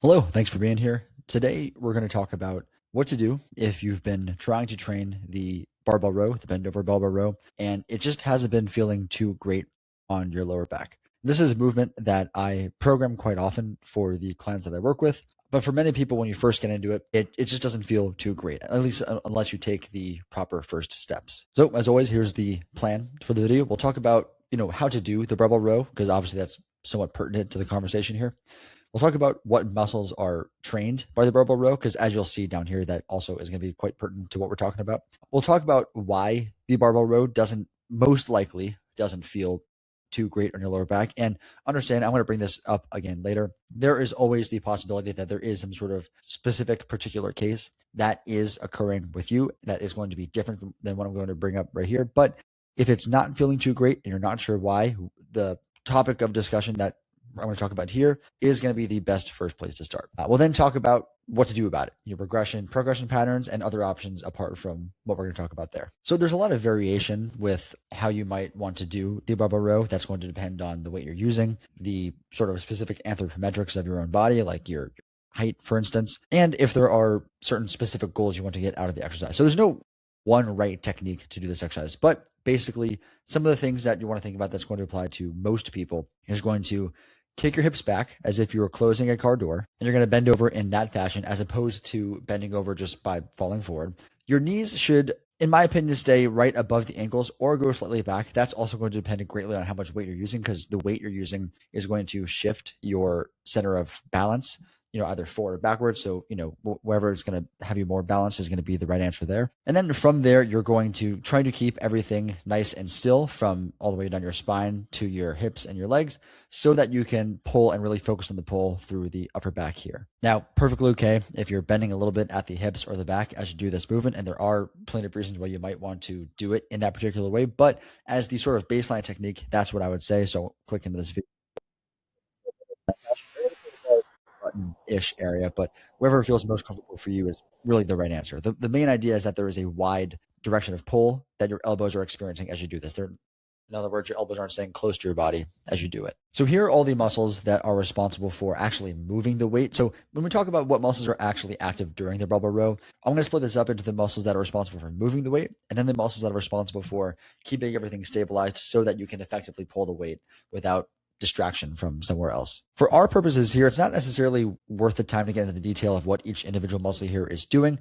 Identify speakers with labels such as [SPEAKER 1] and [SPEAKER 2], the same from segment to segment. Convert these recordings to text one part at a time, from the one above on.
[SPEAKER 1] Hello, thanks for being here. Today, we're going to talk about what to do if you've been trying to train the barbell row, the bend over barbell row, and it just hasn't been feeling too great on your lower back. This is a movement that I program quite often for the clients that I work with. But for many people, when you first get into it, it just doesn't feel too great, at least unless you take the proper first steps. So, as always, here's the plan for the video. We'll talk about, how to do the barbell row, because obviously that's somewhat pertinent to the conversation here. We'll talk about what muscles are trained by the barbell row, because as you'll see down here, that also is going to be quite pertinent to what we're talking about. We'll talk about why the barbell row most likely doesn't feel too great on your lower back. And understand, I'm going to bring this up again later. There is always the possibility that there is some sort of specific particular case that is occurring with you that is going to be different than what I'm going to bring up right here. But if it's not feeling too great and you're not sure why, the topic of discussion that I'm going to talk about here is going to be the best first place to start. We'll then talk about what to do about it, your progression patterns, and other options apart from what we're going to talk about there. So there's a lot of variation with how you might want to do the barbell row. That's going to depend on the weight you're using, the sort of specific anthropometrics of your own body, like your height, for instance, and if there are certain specific goals you want to get out of the exercise. So there's no one right technique to do this exercise, but basically some of the things that you want to think about that's going to apply to most people is going to kick your hips back as if you were closing a car door, and you're going to bend over in that fashion as opposed to bending over just by falling forward. Your knees should, in my opinion, stay right above the ankles or go slightly back. That's also going to depend greatly on how much weight you're using, because the weight you're using is going to shift your center of balance, either forward or backwards. So, wherever it's going to have you more balanced is going to be the right answer there. And then from there, you're going to try to keep everything nice and still from all the way down your spine to your hips and your legs so that you can pull and really focus on the pull through the upper back here. Now, perfectly okay if you're bending a little bit at the hips or the back as you do this movement, and there are plenty of reasons why you might want to do it in that particular way. But as the sort of baseline technique, that's what I would say. So click into this video button-ish area, but wherever feels most comfortable for you is really the right answer. The main idea is that there is a wide direction of pull that your elbows are experiencing as you do this. In other words, your elbows aren't staying close to your body as you do it. So here are all the muscles that are responsible for actually moving the weight. So when we talk about what muscles are actually active during the barbell row, I'm going to split this up into the muscles that are responsible for moving the weight, and then the muscles that are responsible for keeping everything stabilized so that you can effectively pull the weight without distraction from somewhere else. For our purposes here, it's not necessarily worth the time to get into the detail of what each individual muscle here is doing.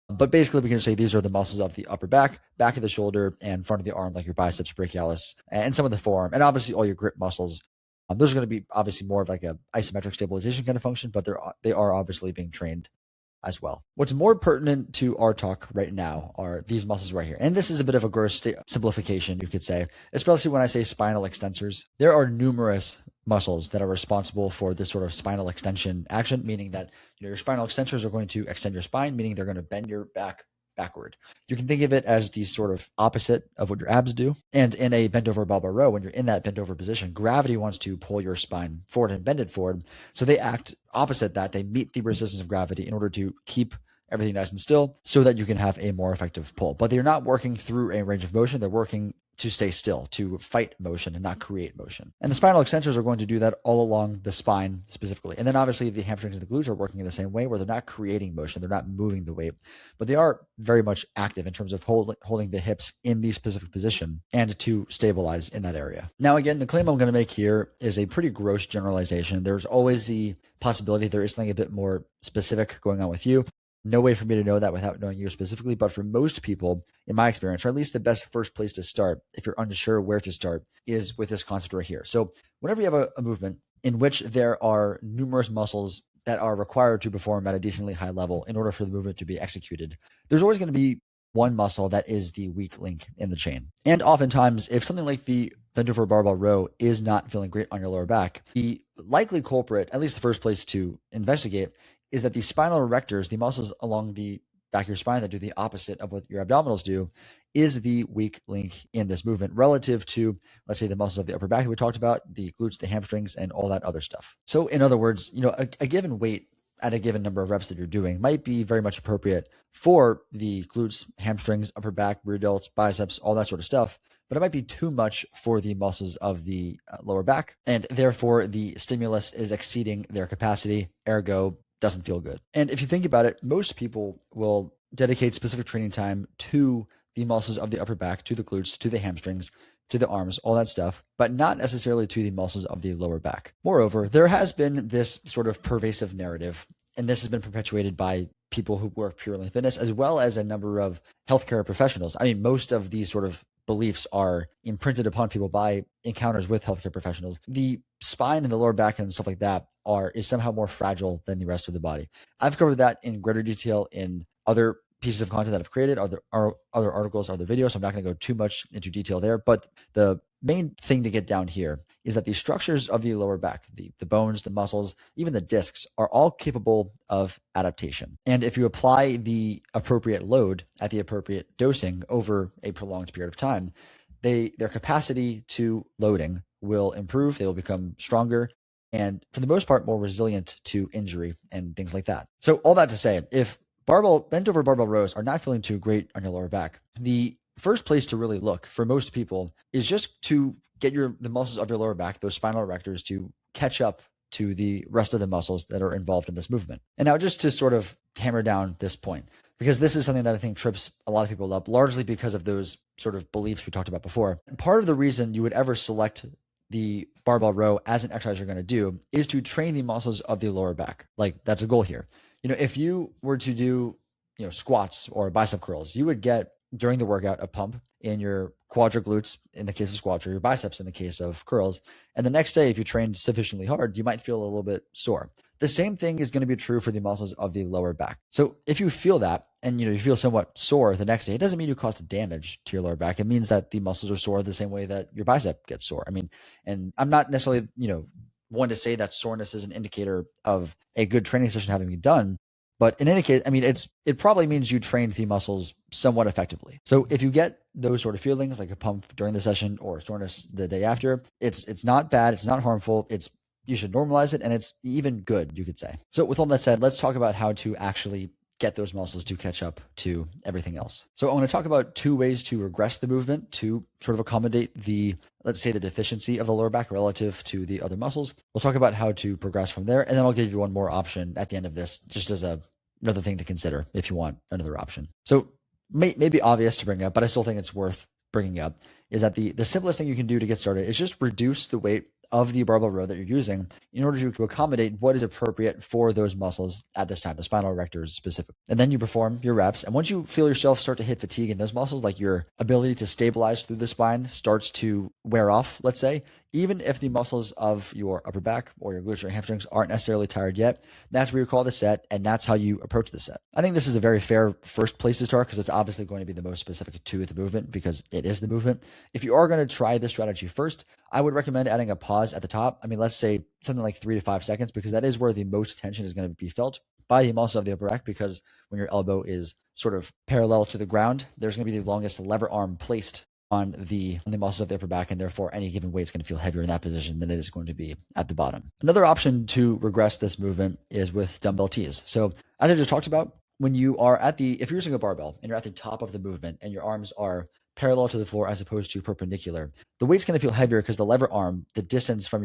[SPEAKER 1] But basically, we can say these are the muscles of the upper back of the shoulder, and front of the arm, like your biceps brachialis, and some of the forearm, and obviously all your grip muscles. Those are going to be obviously more of like a isometric stabilization kind of function, but they are obviously being trained as well. What's more pertinent to our talk right now are these muscles right here. And this is a bit of a gross simplification, you could say, especially when I say spinal extensors. There are numerous muscles that are responsible for this sort of spinal extension action, meaning that your spinal extensors are going to extend your spine, meaning they're going to bend your back backward. You can think of it as the sort of opposite of what your abs do. And in a bent over barbell row, when you're in that bent over position, gravity wants to pull your spine forward and bend it forward. So they act opposite that. They meet the resistance of gravity in order to keep everything nice and still so that you can have a more effective pull. But they're not working through a range of motion. They're working to stay still, to fight motion and not create motion. And the spinal extensors are going to do that all along the spine specifically. And then obviously the hamstrings and the glutes are working in the same way, where they're not creating motion, they're not moving the weight, but they are very much active in terms of holding the hips in the specific position and to stabilize in that area. Now, again, the claim I'm going to make here is a pretty gross generalization. There's always the possibility there is something a bit more specific going on with you. No way for me to know that without knowing you specifically. But for most people, in my experience, or at least the best first place to start, if you're unsure where to start, is with this concept right here. So whenever you have a movement in which there are numerous muscles that are required to perform at a decently high level in order for the movement to be executed, there's always going to be one muscle that is the weak link in the chain. And oftentimes, if something like the bent over barbell row is not feeling great on your lower back, the likely culprit, at least the first place to investigate, is that the spinal erectors, the muscles along the back of your spine that do the opposite of what your abdominals do, is the weak link in this movement relative to, let's say, the muscles of the upper back that we talked about, the glutes, the hamstrings, and all that other stuff. So in other words, a given weight at a given number of reps that you're doing might be very much appropriate for the glutes, hamstrings, upper back, rear delts, biceps, all that sort of stuff. But it might be too much for the muscles of the lower back, and therefore the stimulus is exceeding their capacity. Ergo, doesn't feel good. And if you think about it, most people will dedicate specific training time to the muscles of the upper back, to the glutes, to the hamstrings, to the arms, all that stuff, but not necessarily to the muscles of the lower back. Moreover, there has been this sort of pervasive narrative, and this has been perpetuated by people who work purely in fitness, as well as a number of healthcare professionals. I mean, most of these sort of beliefs are imprinted upon people by encounters with healthcare professionals. The spine and the lower back and stuff like that is somehow more fragile than the rest of the body. I've covered that in greater detail in other pieces of content that I've created, other articles, other videos. So I'm not going to go too much into detail there. But the main thing to get down here is that the structures of the lower back, the bones, the muscles, even the discs, are all capable of adaptation. And if you apply the appropriate load at the appropriate dosing over a prolonged period of time, their capacity to loading will improve. They will become stronger and, for the most part, more resilient to injury and things like that. So all that to say, if bent over barbell rows are not feeling too great on your lower back, the first place to really look for most people is just to get the muscles of your lower back, those spinal erectors, to catch up to the rest of the muscles that are involved in this movement. And now, just to sort of hammer down this point, because this is something that I think trips a lot of people up, largely because of those sort of beliefs we talked about before. Part of the reason you would ever select the barbell row as an exercise you're going to do is to train the muscles of the lower back. Like, that's a goal here. If you were to do, squats or bicep curls, you would get during the workout a pump in your quadriglutes in the case of squats, or your biceps in the case of curls. And the next day, if you trained sufficiently hard, you might feel a little bit sore. The same thing is going to be true for the muscles of the lower back. So if you feel that and you feel somewhat sore the next day, it doesn't mean you caused damage to your lower back. It means that the muscles are sore the same way that your bicep gets sore. I mean, and I'm not necessarily, one to say that soreness is an indicator of a good training session having been done. But in any case, I mean, it probably means you trained the muscles somewhat effectively. So if you get those sort of feelings, like a pump during the session or soreness the day after, it's not bad, it's not harmful, you should normalize it, and it's even good, you could say. So with all that said, let's talk about how to actually get those muscles to catch up to everything else. So I'm going to talk about 2 ways to regress the movement to sort of accommodate let's say the deficiency of the lower back relative to the other muscles. We'll talk about how to progress from there, and then I'll give you one more option at the end of this, just as another thing to consider if you want another option. So may be obvious to bring up, but I still think it's worth bringing up, is that the simplest thing you can do to get started is just reduce the weight of the barbell row that you're using in order to accommodate what is appropriate for those muscles at this time, the spinal erectors specifically. And then you perform your reps. And once you feel yourself start to hit fatigue in those muscles, like your ability to stabilize through the spine starts to wear off, let's say, even if the muscles of your upper back or your glutes or hamstrings aren't necessarily tired yet, that's where you call the set, and that's how you approach the set. I think this is a very fair first place to start because it's obviously going to be the most specific to the movement because it is the movement. If you are going to try this strategy first, I would recommend adding a pause at the top. I mean, let's say something like 3 to 5 seconds, because that is where the most tension is going to be felt by the muscle of the upper back, because when your elbow is sort of parallel to the ground, there's going to be the longest lever arm placed on the muscles of the upper back, and therefore any given weight is going to feel heavier in that position than it is going to be at the bottom. Another option to regress this movement is with dumbbell tees. So as I just talked about, if you're using a barbell and you're at the top of the movement and your arms are parallel to the floor as opposed to perpendicular, the weight's going to feel heavier because the lever arm, the distance from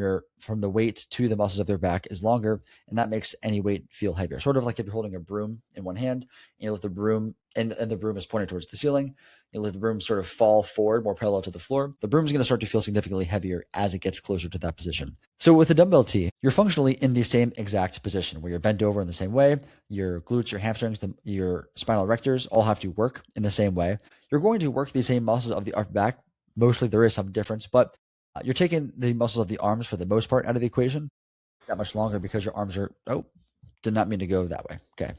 [SPEAKER 1] the weight to the muscles of their back is longer, and that makes any weight feel heavier. Sort of like if you're holding a broom in one hand and you let the broom and the broom is pointed towards the ceiling, you let the broom sort of fall forward more parallel to the floor, the broom's going to start to feel significantly heavier as it gets closer to that position. So with a dumbbell tee, you're functionally in the same exact position where you're bent over in the same way, your glutes, your hamstrings, your spinal erectors all have to work in the same way. You're going to work the same muscles of the upper back. Mostly there is some difference, but you're taking the muscles of the arms for the most part out of the equation. That much longer because your arms are, did not mean to go that way. Okay,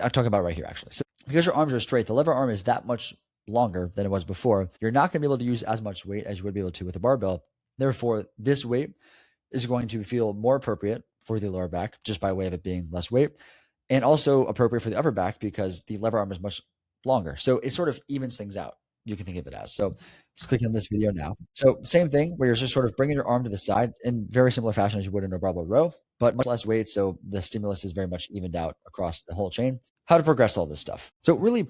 [SPEAKER 1] I'll talk about right here actually. So because your arms are straight, the lever arm is that much longer than it was before. You're not going to be able to use as much weight as you would be able to with a barbell. Therefore, this weight is going to feel more appropriate for the lower back just by way of it being less weight, and also appropriate for the upper back because the lever arm is much longer. So it sort of evens things out. You can think of it as. So just click on this video now. So same thing where you're just sort of bringing your arm to the side in very similar fashion as you would in a barbell row, but much less weight. So the stimulus is very much evened out across the whole chain. How to progress all this stuff. So really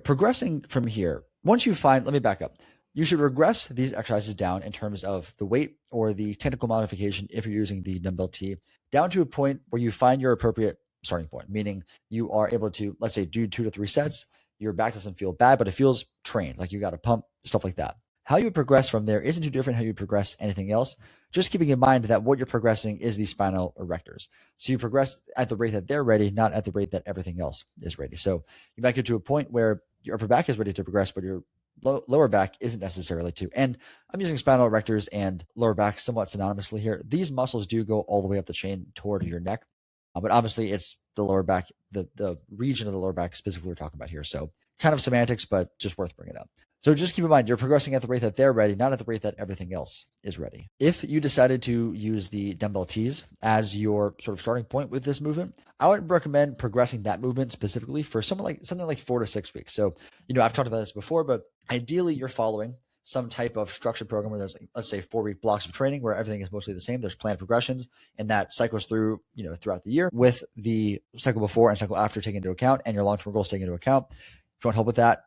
[SPEAKER 1] progressing from here, let me back up. You should regress these exercises down in terms of the weight or the technical modification if you're using the dumbbell T, down to a point where you find your appropriate starting point, meaning you are able to, let's say, do 2 to 3 sets. Your back doesn't feel bad, but it feels trained, like you got a pump, stuff like that. How you progress from there isn't too different how you progress anything else, just keeping in mind that what you're progressing is the spinal erectors. So you progress at the rate that they're ready, not at the rate that everything else is ready. So you might get to a point where your upper back is ready to progress, but your lower back isn't necessarily to. And I'm using spinal erectors and lower back somewhat synonymously here. These muscles do go all the way up the chain toward your neck, but obviously it's the lower back, the region of the lower back specifically we're talking about here. So kind of semantics, but just worth bringing up. So just keep in mind, you're progressing at the rate that they're ready, not at the rate that everything else is ready. If you decided to use the dumbbell Ts as your sort of starting point with this movement, I would recommend progressing that movement specifically for something like 4 to 6 weeks. So, I've talked about this before, but ideally you're following some type of structured program where there's, let's say, 4-week blocks of training where everything is mostly the same. There's planned progressions, and that cycles through, throughout the year with the cycle before and cycle after taken into account and your long-term goals taken into account. If you want help with that,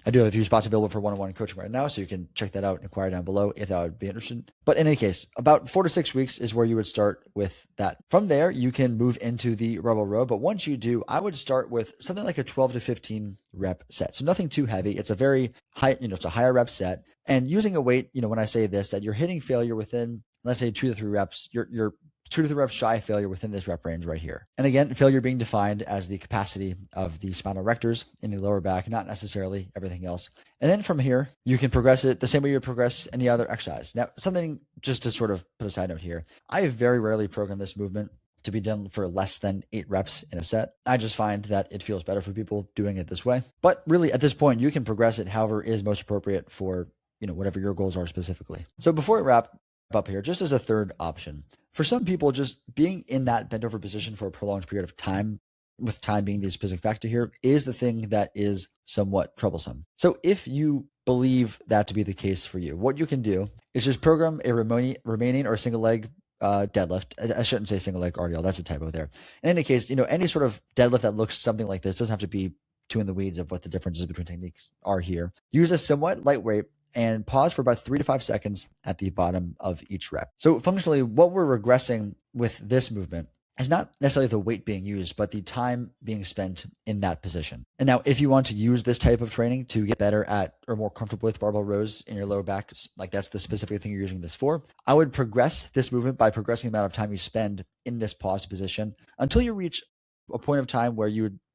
[SPEAKER 1] I do have a few spots available for one-on-one coaching right now, so you can check that out and inquire down below if that would be interested. But in any case, about 4 to 6 weeks is where you would start with that. From there, you can move into the barbell row, but once you do, I would start with something like a 12 to 15 rep set. So nothing too heavy. It's a very high, it's a higher rep set. And using a weight, when I say this, that you're hitting failure within, let's say 2 to 3 reps, you're 2 to 3 reps shy of failure within this rep range right here. And again, failure being defined as the capacity of the spinal erectors in the lower back, not necessarily everything else. And then from here, you can progress it the same way you would progress any other exercise. Now, something just to sort of put a side note here, I very rarely program this movement to be done for less than 8 reps in a set. I just find that it feels better for people doing it this way. But really, at this point, you can progress it however is most appropriate for, whatever your goals are specifically. So before we wrap up here, just as a third option, for some people, just being in that bent over position for a prolonged period of time, with time being the specific factor here, is the thing that is somewhat troublesome. So if you believe that to be the case for you, what you can do is just program a remaining or single leg deadlift. I shouldn't say single leg RDL. That's a typo there. In any case, any sort of deadlift that looks something like this doesn't have to be too in the weeds of what the differences between techniques are here. Use a somewhat lightweight and pause for about 3 to 5 seconds at the bottom of each rep. So functionally, what we're regressing with this movement is not necessarily the weight being used, but the time being spent in that position. And now, if you want to use this type of training to get better at or more comfortable with barbell rows in your lower back, like that's the specific thing you're using this for, I would progress this movement by progressing the amount of time you spend in this pause position until you reach a point of time where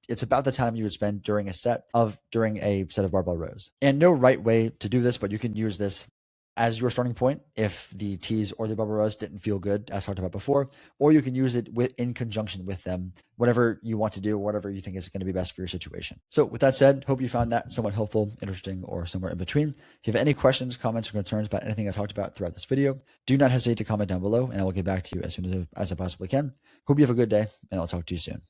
[SPEAKER 1] it's about the time you would spend during a set of barbell rows. And no right way to do this, but you can use this as your starting point if the T's or the barbell rows didn't feel good, as talked about before, or you can use it in conjunction with them, whatever you want to do, whatever you think is going to be best for your situation. So with that said, hope you found that somewhat helpful, interesting, or somewhere in between. If you have any questions, comments, or concerns about anything I talked about throughout this video, do not hesitate to comment down below, and I will get back to you as soon as I possibly can. Hope you have a good day, and I'll talk to you soon.